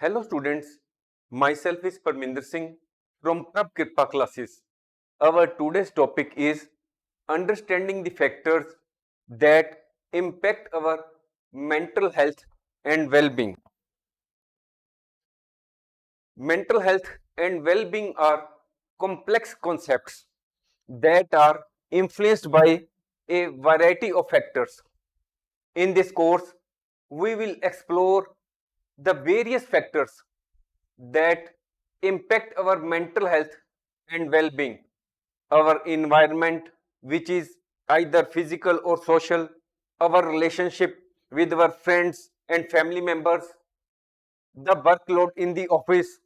Hello students, myself is Parminder Singh from Prab Kripa classes. Our today's topic is understanding the factors that impact our mental health and well-being. Mental health and well-being are complex concepts that are influenced by a variety of factors. In this course, we will explore the various factors that impact our mental health and well-being, our environment, which is either physical or social, our relationship with our friends and family members, the workload in the office,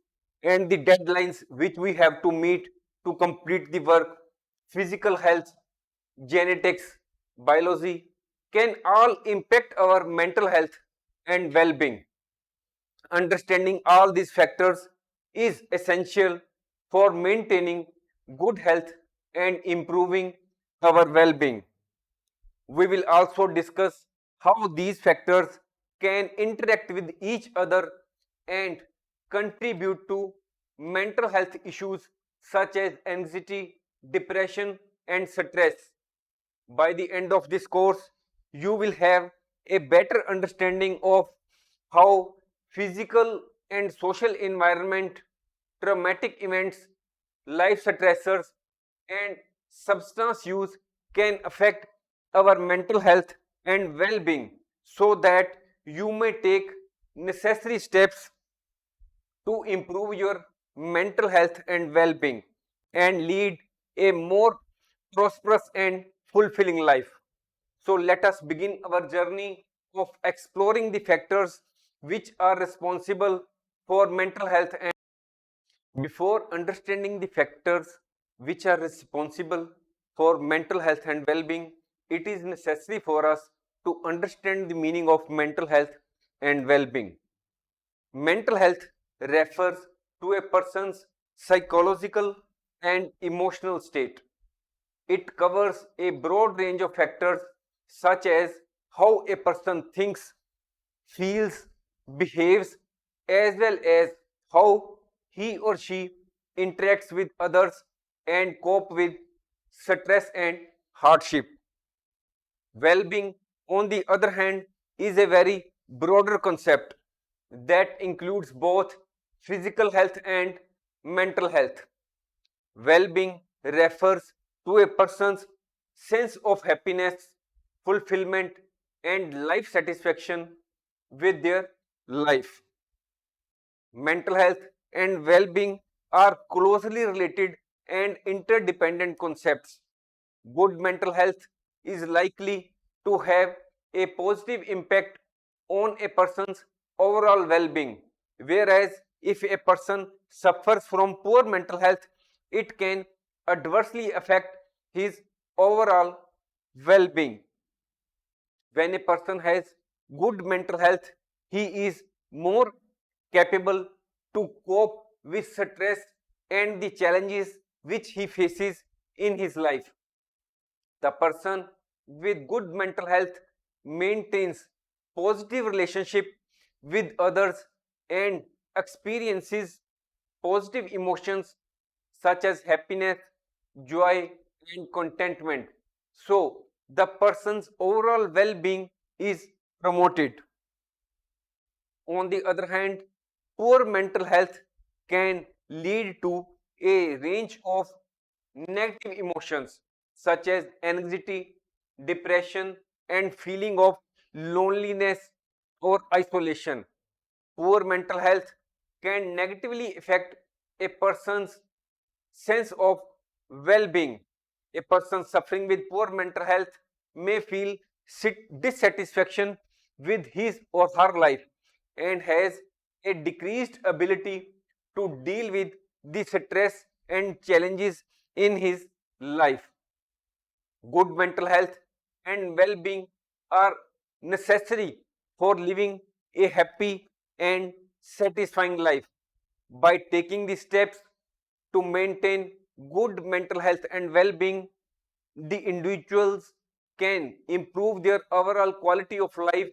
and the deadlines which we have to meet to complete the work, physical health, genetics, biology can all impact our mental health and well-being. Understanding all these factors is essential for maintaining good health and improving our well-being. We will also discuss how these factors can interact with each other and contribute to mental health issues such as anxiety, depression, and stress. By the end of this course, you will have a better understanding of how physical and social environment, traumatic events, life stressors, and substance use can affect our mental health and well-being so that you may take necessary steps to improve your mental health and well-being and lead a more prosperous and fulfilling life. So let us begin our journey of exploring the factors which are responsible for mental health. And before understanding the factors which are responsible for mental health and well-being, it is necessary for us to understand the meaning of mental health and well-being. Mental health refers to a person's psychological and emotional state. It covers a broad range of factors such as how a person thinks, feels, behaves, as well as how he or she interacts with others and cope with stress and hardship. Well-being, on the other hand, is a very broader concept that includes both physical health and mental health. Well-being refers to a person's sense of happiness, fulfillment, and life satisfaction with their life. Mental health and well-being are closely related and interdependent concepts. Good mental health is likely to have a positive impact on a person's overall well-being, whereas if a person suffers from poor mental health, it can adversely affect his overall well-being. When a person has good mental health, he is more capable to cope with stress and the challenges which he faces in his life. The person with good mental health maintains positive relationship with others and experiences positive emotions such as happiness, joy, and contentment. So, the person's overall well-being is promoted. On the other hand, poor mental health can lead to a range of negative emotions such as anxiety, depression, and feeling of loneliness or isolation. Poor mental health can negatively affect a person's sense of well-being. A person suffering with poor mental health may feel dissatisfaction with his or her life and has a decreased ability to deal with the stress and challenges in his life. Good mental health and well-being are necessary for living a happy and satisfying life. By taking the steps to maintain good mental health and well-being, the individuals can improve their overall quality of life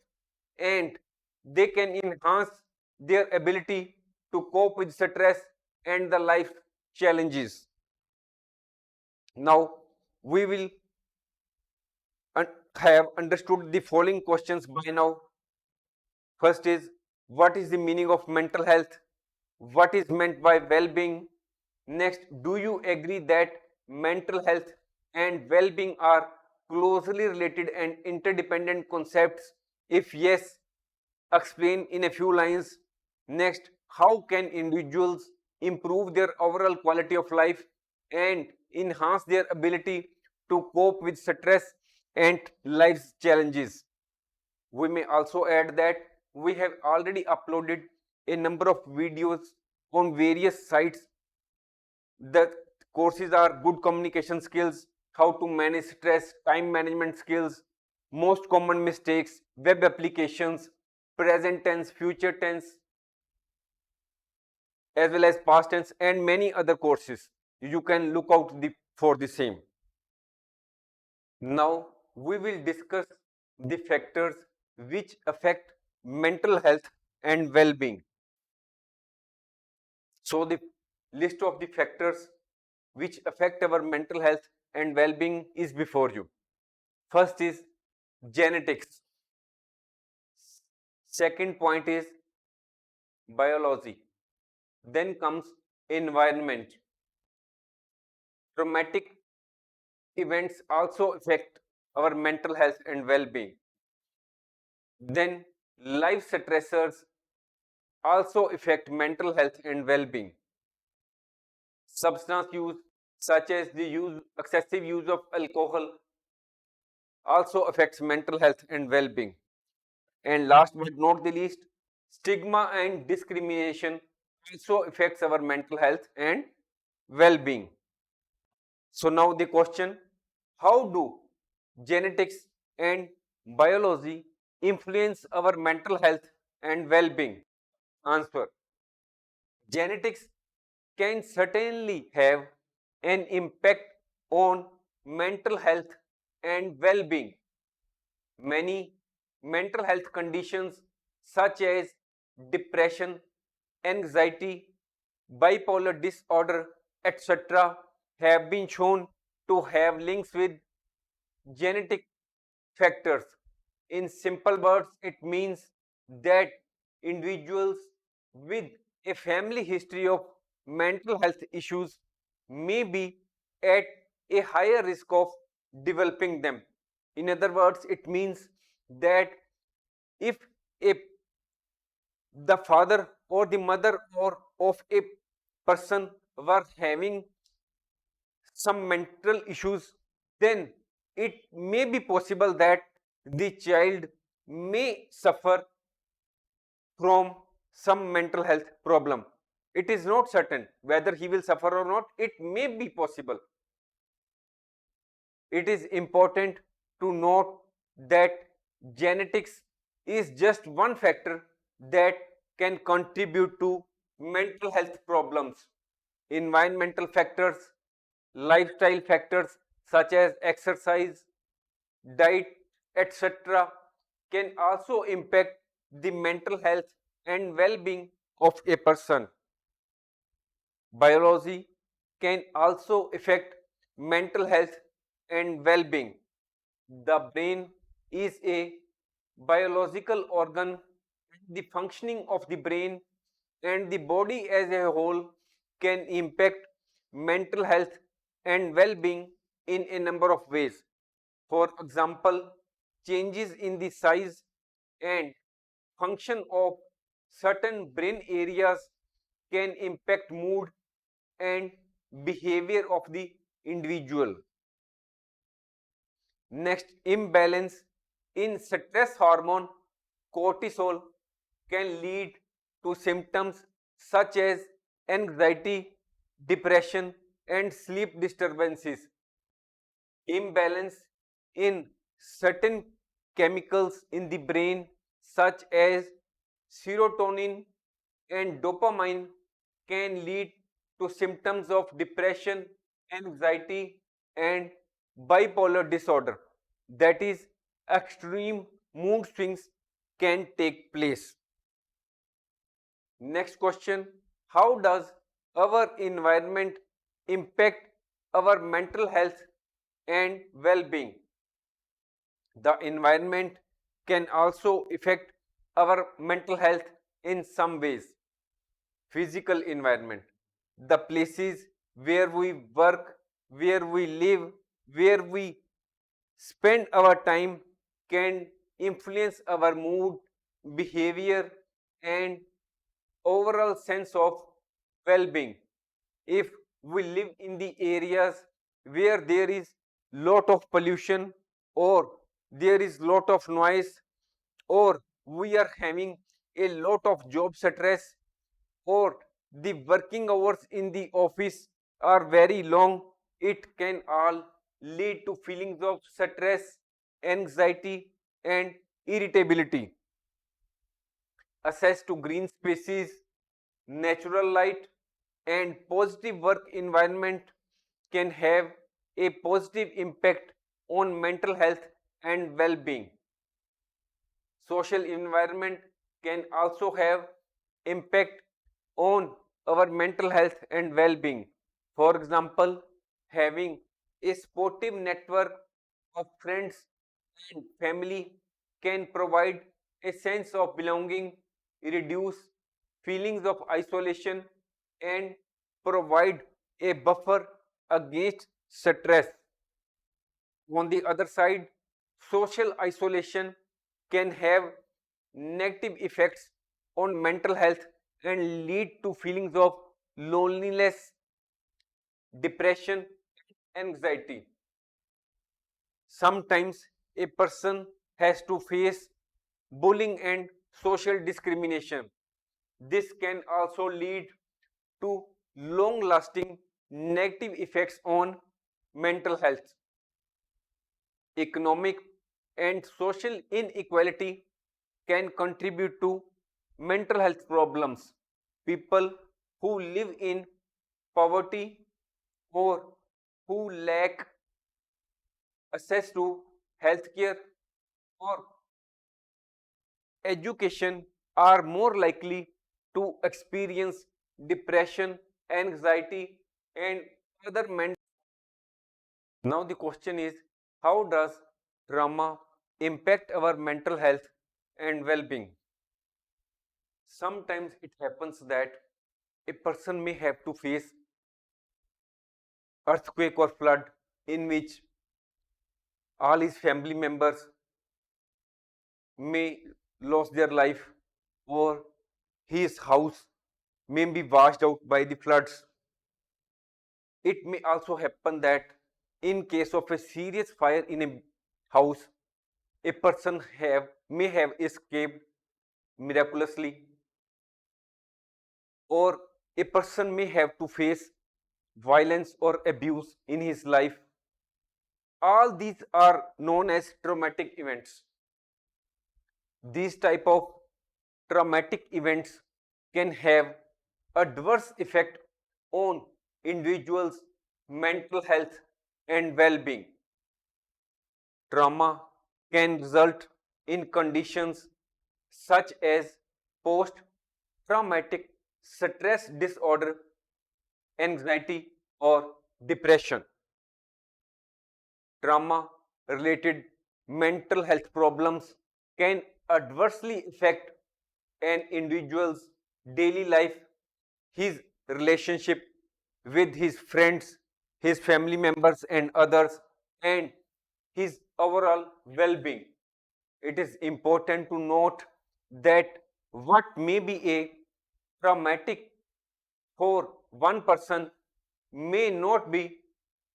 and they can enhance their ability to cope with stress and the life challenges. Now, we will have understood the following questions by now. First is, what is the meaning of mental health? What is meant by well-being? Next, do you agree that mental health and well-being are closely related and interdependent concepts? If yes, explain in a few lines. Next, how can individuals improve their overall quality of life and enhance their ability to cope with stress and life's challenges? We may also add that we have already uploaded a number of videos on various sites. The courses are good communication skills, how to manage stress, time management skills, most common mistakes, web applications, present tense, future tense, as well as past tense, and many other courses. You can look out for the same. Now we will discuss the factors which affect mental health and well-being. So the list of the factors which affect our mental health and well-being is before you. First is genetics. Second point is biology. Then comes environment. Traumatic events also affect our mental health and well-being. Then life stressors also affect mental health and well-being. Substance use, such as the excessive use of alcohol, also affects mental health and well-being. And last but not the least, stigma and discrimination also affects our mental health and well-being. So now the question, how do genetics and biology influence our mental health and well-being? Answer, genetics can certainly have an impact on mental health and well-being. Many mental health conditions such as depression, anxiety, bipolar disorder, etc., have been shown to have links with genetic factors. In simple words, it means that individuals with a family history of mental health issues may be at a higher risk of developing them. In other words, it means that if a the father or the mother or of a person were having some mental issues, then it may be possible that the child may suffer from some mental health problem. It is not certain whether he will suffer or not. It may be possible. It is important to note that genetics is just one factor that can contribute to mental health problems. Environmental factors, lifestyle factors such as exercise, diet, etc., can also impact the mental health and well-being of a person. Biology can also affect mental health and well-being. The brain is a biological organ. The functioning of the brain and the body as a whole can impact mental health and well-being in a number of ways. For example, changes in the size and function of certain brain areas can impact mood and behavior of the individual. Next, imbalance in stress hormone cortisol can lead to symptoms such as anxiety, depression, and sleep disturbances. Imbalance in certain chemicals in the brain, such as serotonin and dopamine, can lead to symptoms of depression, anxiety, and bipolar disorder. That is, extreme mood swings can take place. Next question: how does our environment impact our mental health and well-being? The environment can also affect our mental health in some ways. Physical environment, the places where we work, where we live, where we spend our time can influence our mood, behavior, and overall sense of well-being. If we live in the areas where there is lot of pollution, or there is lot of noise, or we are having a lot of job stress, or the working hours in the office are very long, it can all lead to feelings of stress, anxiety, and irritability. Access to green spaces, natural light, and positive work environment can have a positive impact on mental health and well-being. Social environment can also have impact on our mental health and well-being. For example, having a supportive network of friends and family can provide a sense of belonging, reduce feelings of isolation, and provide a buffer against stress. On the other side, social isolation can have negative effects on mental health and lead to feelings of loneliness, depression, anxiety. Sometimes a person has to face bullying and social discrimination. This can also lead to long lasting negative effects on mental health. Economic and social inequality can contribute to mental health problems. People who live in poverty or who lack access to healthcare or education are more likely to experience depression, anxiety, and other mental. Now the question is, how does trauma impact our mental health and well-being? Sometimes it happens that a person may have to face earthquake or flood in which all his family members may lose their life, or his house may be washed out by the floods. It may also happen that in case of a serious fire in a house, a person may have escaped miraculously, or a person may have to face violence or abuse in his life. All these are known as traumatic events. These type of traumatic events can have adverse effect on individuals' mental health and well-being. Trauma can result in conditions such as post-traumatic stress disorder, anxiety, or depression. Trauma related mental health problems can adversely affect an individual's daily life, his relationship with his friends, his family members, and others, and his overall well being. It is important to note that what may be a traumatic for one person may not be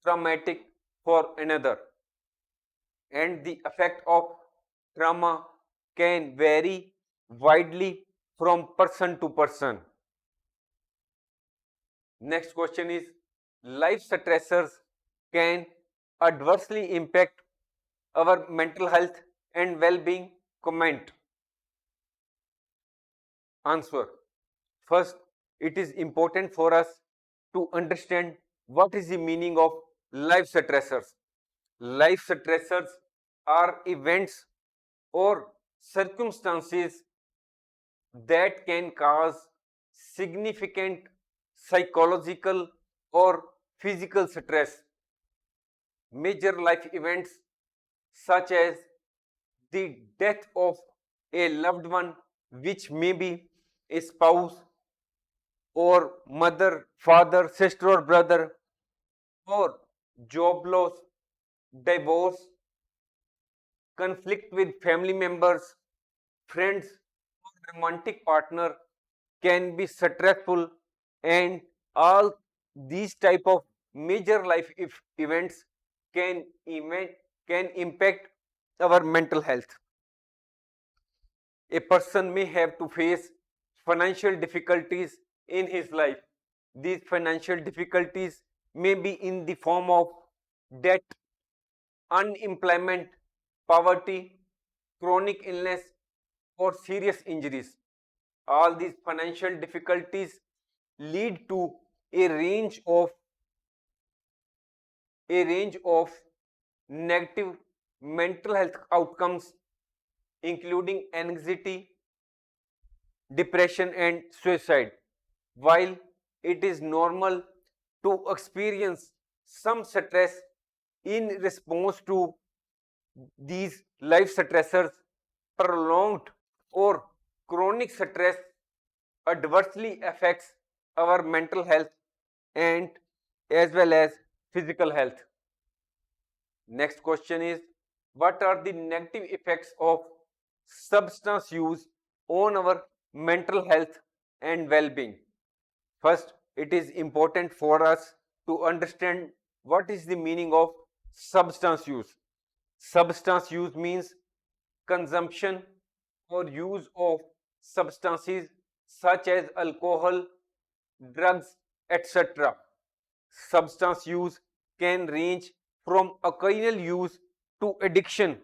traumatic for another, and the effect of trauma can vary widely from person to person. Next question is, life stressors can adversely impact our mental health and well-being? Comment. Answer. First, it is important for us to understand what is the meaning of life stressors. Life stressors are events or circumstances that can cause significant psychological or physical stress. Major life events such as the death of a loved one, which may be a spouse or mother, father, sister, or brother, or job loss, divorce, conflict with family members, friends, or romantic partner can be stressful, and all these type of major life events can event can impact our mental health. A person may have to face financial difficulties in his life. These financial difficulties may be in the form of debt, unemployment, poverty, chronic illness, or serious injuries. All these financial difficulties lead to a range of negative mental health outcomes, including anxiety, depression, and suicide. While it is normal to experience some stress in response to these life stressors, prolonged or chronic stress adversely affects our mental health and as well as physical health. Next question is, what are the negative effects of substance use on our mental health and well-being? First, it is important for us to understand what is the meaning of substance use. Substance use means consumption or use of substances such as alcohol, drugs, etc. Substance use can range from occasional use to addiction,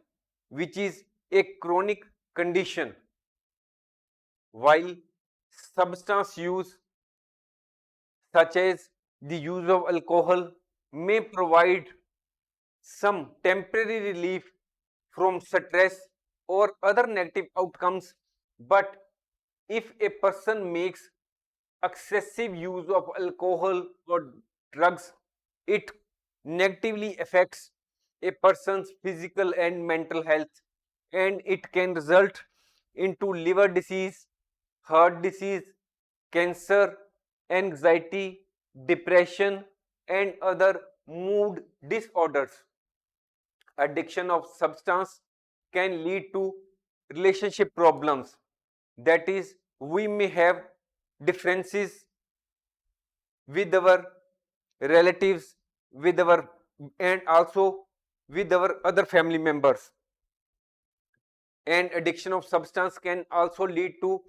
which is a chronic condition. While substance use, such as the use of alcohol, may provide some temporary relief from stress or other negative outcomes, but if a person makes excessive use of alcohol or drugs, it negatively affects a person's physical and mental health, and it can result into liver disease, heart disease, cancer, anxiety, depression, and other mood disorders. Addiction of substance can lead to relationship problems. That is, we may have differences with our relatives, with our and also with our other family members. And addiction of substance can also lead to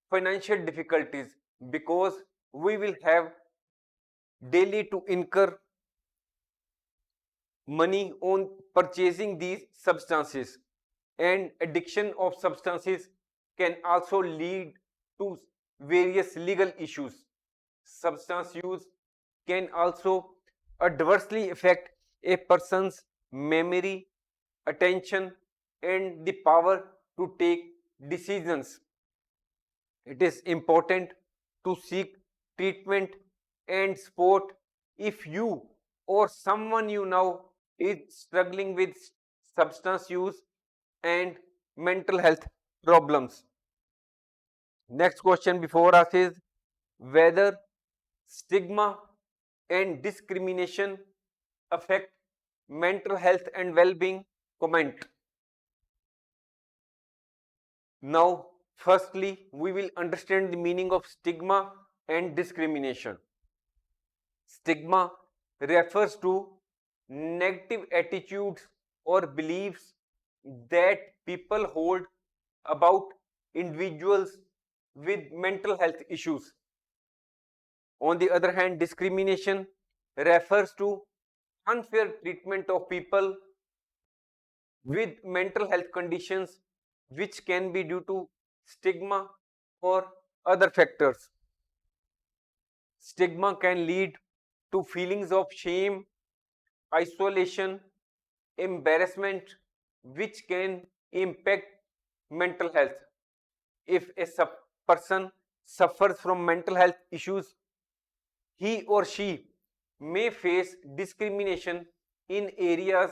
financial difficulties, because we will have daily to incur money on purchasing these substances. And addiction of substances can also lead to various legal issues. Substance use can also adversely affect a person's memory, attention, and the power to take decisions. It is important to seek treatment and support if you or someone you know is struggling with substance use and mental health problems. Next question before us is whether stigma and discrimination affect mental health and well-being. Comment. Now, firstly, we will understand the meaning of stigma and discrimination. Stigma refers to negative attitudes or beliefs that people hold about individuals with mental health issues. On the other hand, discrimination refers to unfair treatment of people with mental health conditions, which can be due to stigma or other factors. Stigma can lead to feelings of shame, isolation, embarrassment, which can impact mental health. If a person suffers from mental health issues, he or she may face discrimination in areas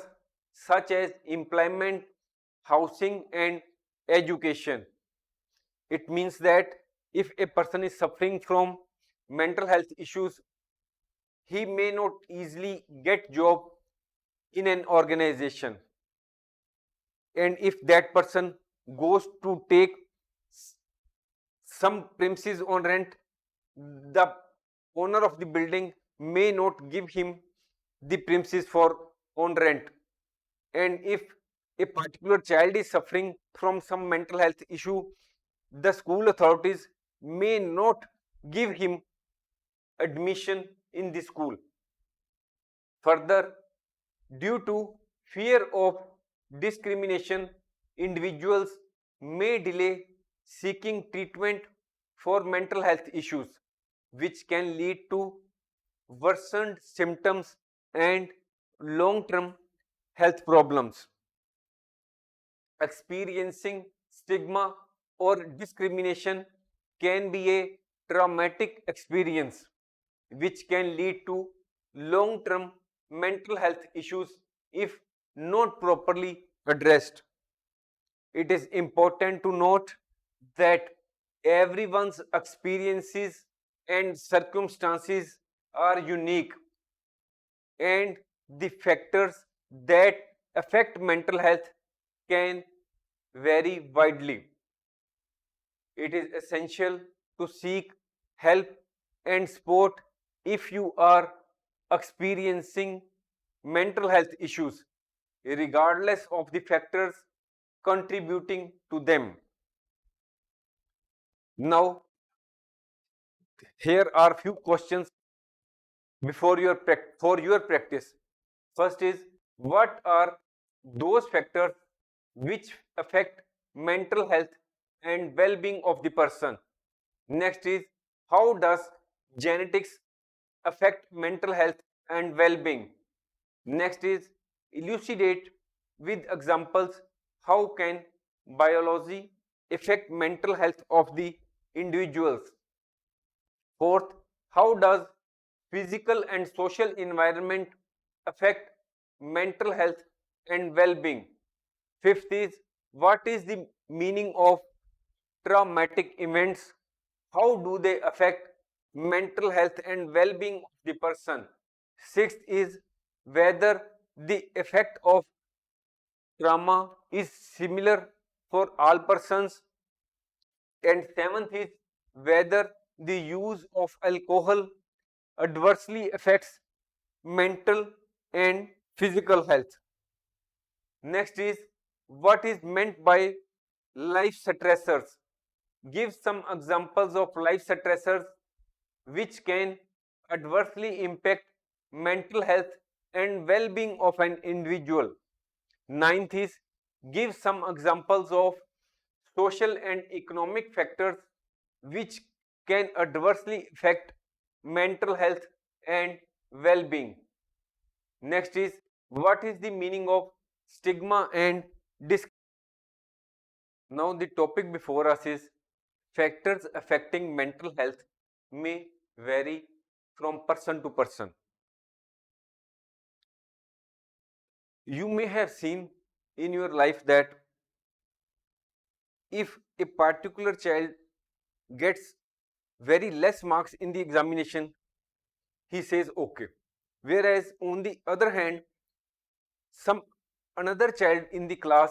such as employment, housing, and education. It means that if a person is suffering from mental health issues, he may not easily get job in an organization. And if that person goes to take some premises on rent, the owner of the building may not give him the premises for on rent. And if a particular child is suffering from some mental health issue, the school authorities may not give him admission in the school. Further, due to fear of discrimination, individuals may delay seeking treatment for mental health issues, which can lead to worsened symptoms and long term health problems. Experiencing stigma or discrimination can be a traumatic experience which can lead to long term mental health issues if not properly addressed. It is important to note that everyone's experiences and circumstances are unique, and the factors that affect mental health can vary widely. It is essential to seek help and support if you are experiencing mental health issues, regardless of the factors contributing to them. Now, here are few questions before for your practice. First is, what are those factors which affect mental health and well-being of the person? Next is, how does genetics affect mental health and well-being? Next is, elucidate with examples how can biology affect mental health of the individuals. Fourth, how does physical and social environment affect mental health and well-being? Fifth is, what is the meaning of traumatic events? How do they affect mental health and well-being of the person? Sixth is, whether the effect of trauma is similar for all persons. And seventh is, whether the use of alcohol adversely affects mental and physical health. Next is, what is meant by life stressors? Give some examples of life stressors which can adversely impact mental health and well-being of an individual. Ninth is, give some examples of social and economic factors which can adversely affect mental health and well-being. Next is, what is the meaning of stigma and discrimination? Now the topic before us is, factors affecting mental health may vary from person to person. You may have seen in your life that if a particular child gets very less marks in the examination, he says okay. Whereas on the other hand, some another child in the class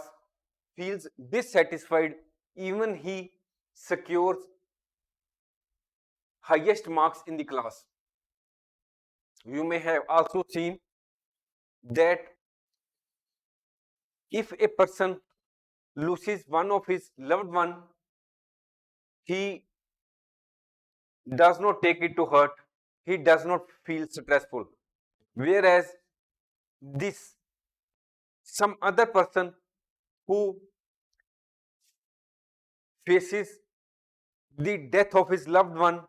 feels dissatisfied even he secures highest marks in the class. You may have also seen that if a person loses one of his loved one, he does not take it to heart, he does not feel stressful. Whereas this some other person who faces the death of his loved one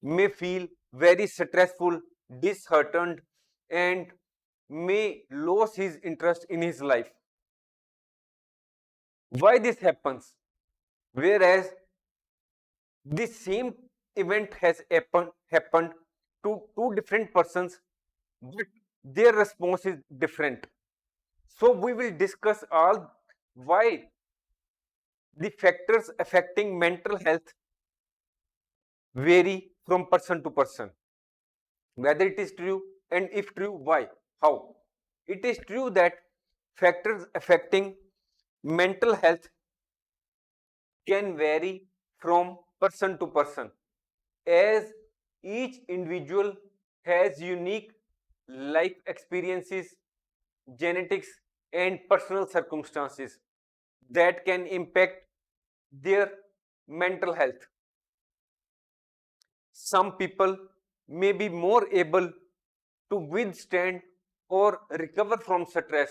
may feel very stressful, disheartened, and may lose his interest in his life. Why this happens? Whereas the same event has happened to two different persons, but their response is different. So we will discuss all why the factors affecting mental health vary from person to person, whether it is true, and if true, why, how. It is true that factors affecting mental health can vary from person to person, as each individual has unique life experiences, genetics, and personal circumstances that can impact their mental health. Some people may be more able to withstand or recover from stress,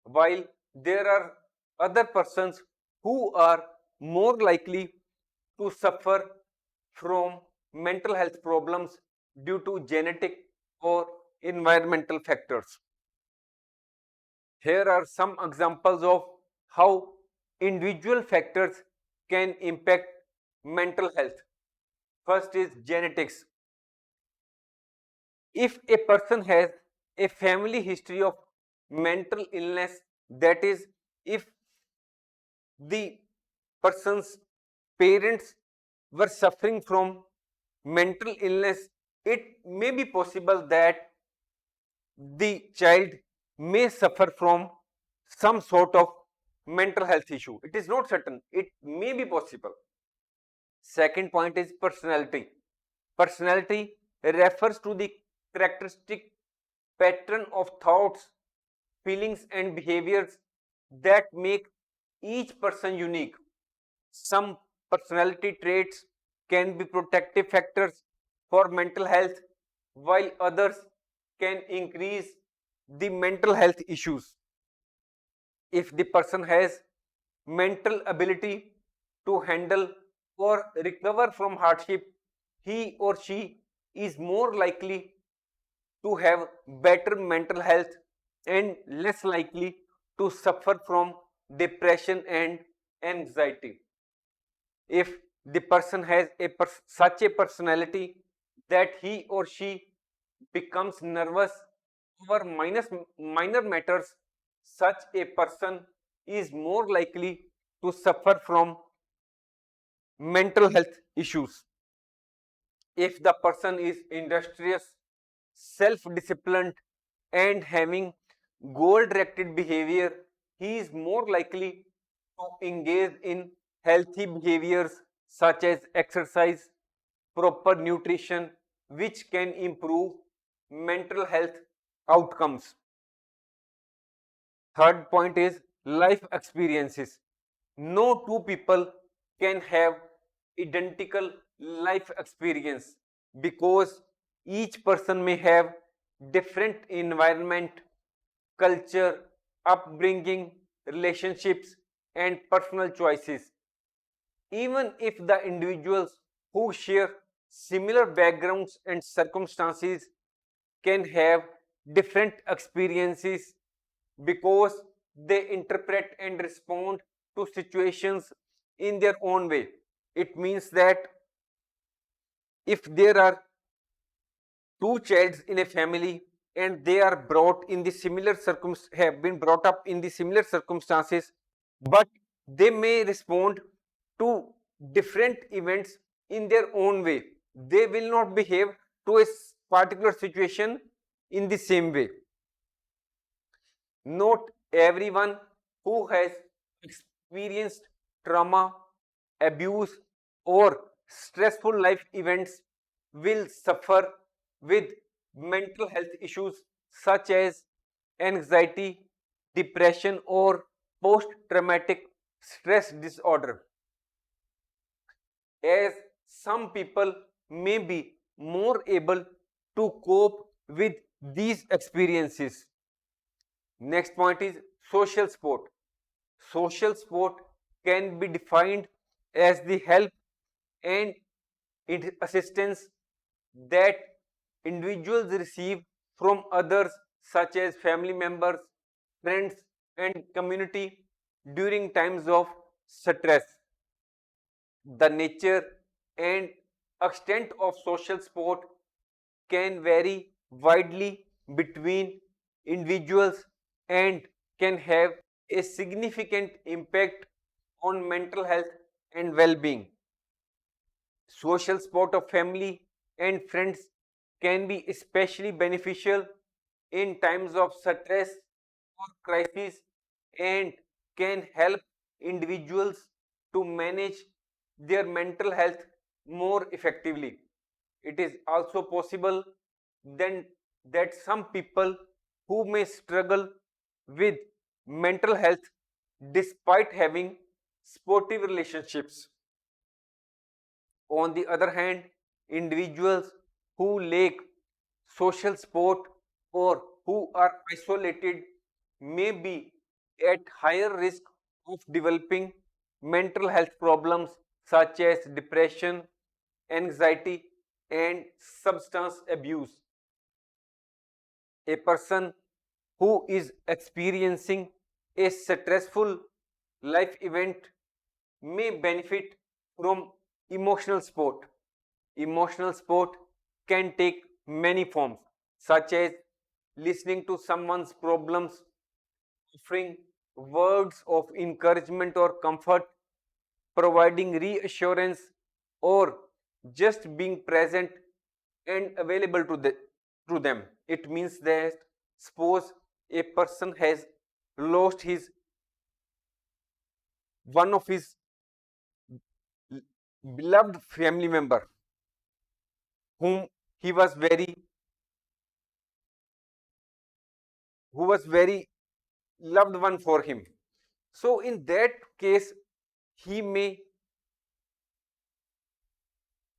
while there are other persons who are more likely to suffer from mental health problems due to genetic or environmental factors. Here are some examples of how individual factors can impact mental health. First is genetics. If a person has a family history of mental illness, that is, if the person's parents were suffering from mental illness, it may be possible that the child may suffer from some sort of mental health issue. It is not certain, it may be possible. Second point is personality. Personality refers to the characteristic pattern of thoughts, feelings, and behaviors that make each person unique. Some personality traits can be protective factors for mental health, while others can increase the mental health issues. If the person has mental ability to handle or recover from hardship, he or she is more likely to have better mental health and less likely to suffer from depression and anxiety. If the person has such a personality that he or she becomes nervous over minor matters, such a person is more likely to suffer from mental health issues. If the person is industrious, self-disciplined, and having goal-directed behavior, he is more likely to engage in healthy behaviors such as exercise, proper nutrition, which can improve mental health outcomes. Third point is life experiences. No two people can have identical life experience because each person may have different environment, culture, upbringing, relationships, and personal choices. Even if the individuals who share similar backgrounds and circumstances can have different experiences because they interpret and respond to situations in their own way. It means that if there are two childs in a family and they are brought in the have been brought up in the similar circumstances, but they may respond to different events in their own way. They will not behave to a particular situation in the same way. Not everyone who has experienced trauma, abuse, or stressful life events will suffer with mental health issues such as anxiety, depression, or post traumatic stress disorder, as some people may be more able to cope with these experiences. Next point is social support. Social support can be defined as the help and assistance that individuals receive from others, such as family members, friends, and community during times of stress. The nature and extent of social support can vary widely between individuals and can have a significant impact on mental health and well-being. Social support of family and friends can be especially beneficial in times of stress or crisis and can help individuals to manage their mental health more effectively. It is also possible then that some people who may struggle with mental health despite having sportive relationships. On the other hand, individuals who lack social support or who are isolated may be at higher risk of developing mental health problems such as depression, anxiety, and substance abuse. A person who is experiencing a stressful life event may benefit from emotional support. Emotional support can take many forms, such as listening to someone's problems, offering words of encouragement or comfort, providing reassurance, or just being present and available to them. It means that suppose a person has lost his one of his beloved family member whom he was very who was very loved one for him. So in that case, he may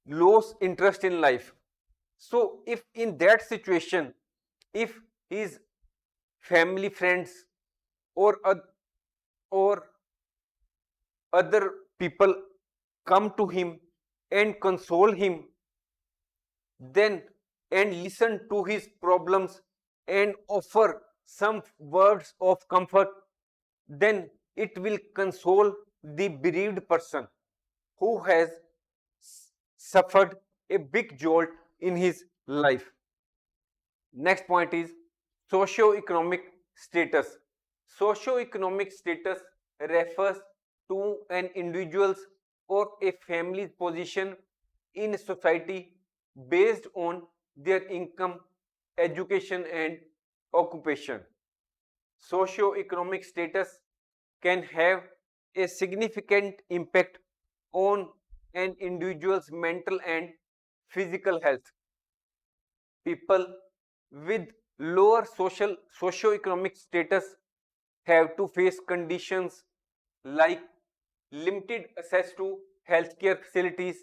lose interest in life. So if in that situation, if his family friends or or other people come to him and console him, then and listen to his problems and offer some words of comfort, then it will console the bereaved person who has suffered a big jolt in his life. Next point is socio-economic status. Socio-economic status refers to an individual's or a family's position in society based on their income, education, and occupation. Socio-economic status can have a significant impact on an individual's mental and physical health. People with lower socio-economic status have to face conditions like limited access to healthcare facilities,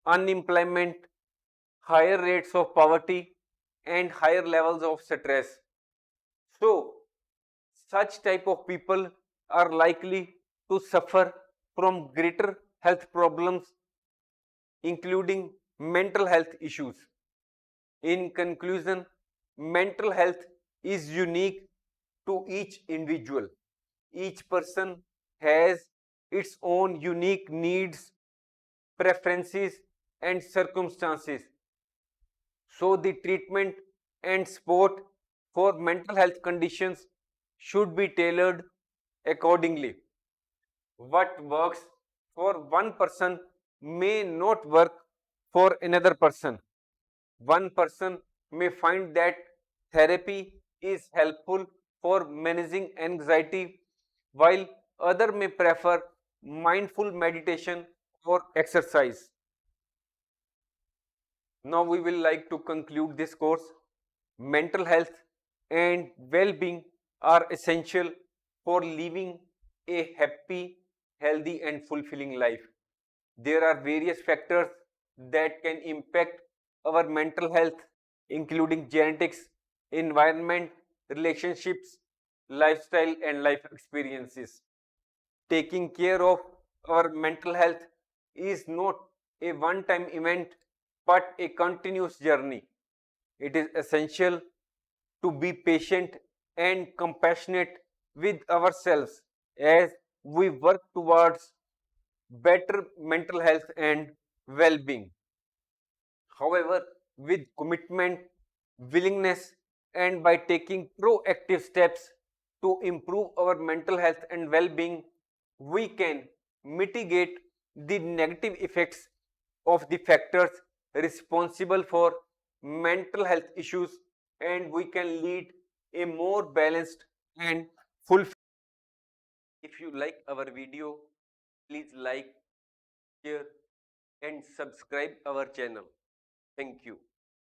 unemployment, higher rates of poverty, and higher levels of stress. So, such type of people are likely to suffer from greater health problems, including mental health issues. In conclusion, mental health is unique to each individual. Each person has its own unique needs, preferences, and circumstances. So, the treatment and support for mental health conditions should be tailored accordingly. What works for one person may not work for another person. One person may find that therapy is helpful for managing anxiety, while other may prefer mindful meditation or exercise. Now we will like to conclude this course. Mental health and well-being are essential for living a happy, healthy and fulfilling life. There are various factors that can impact our mental health, including genetics, environment, relationships, lifestyle, and life experiences. Taking care of our mental health is not a one time event but a continuous journey. It is essential to be patient and compassionate with ourselves as we work towards better mental health and well-being. However, with commitment, willingness, and by taking proactive steps to improve our mental health and well-being, we can mitigate the negative effects of the factors responsible for mental health issues, and we can lead a more balanced and fulfilled. If you like our video, please like, share, and subscribe our channel. Thank you.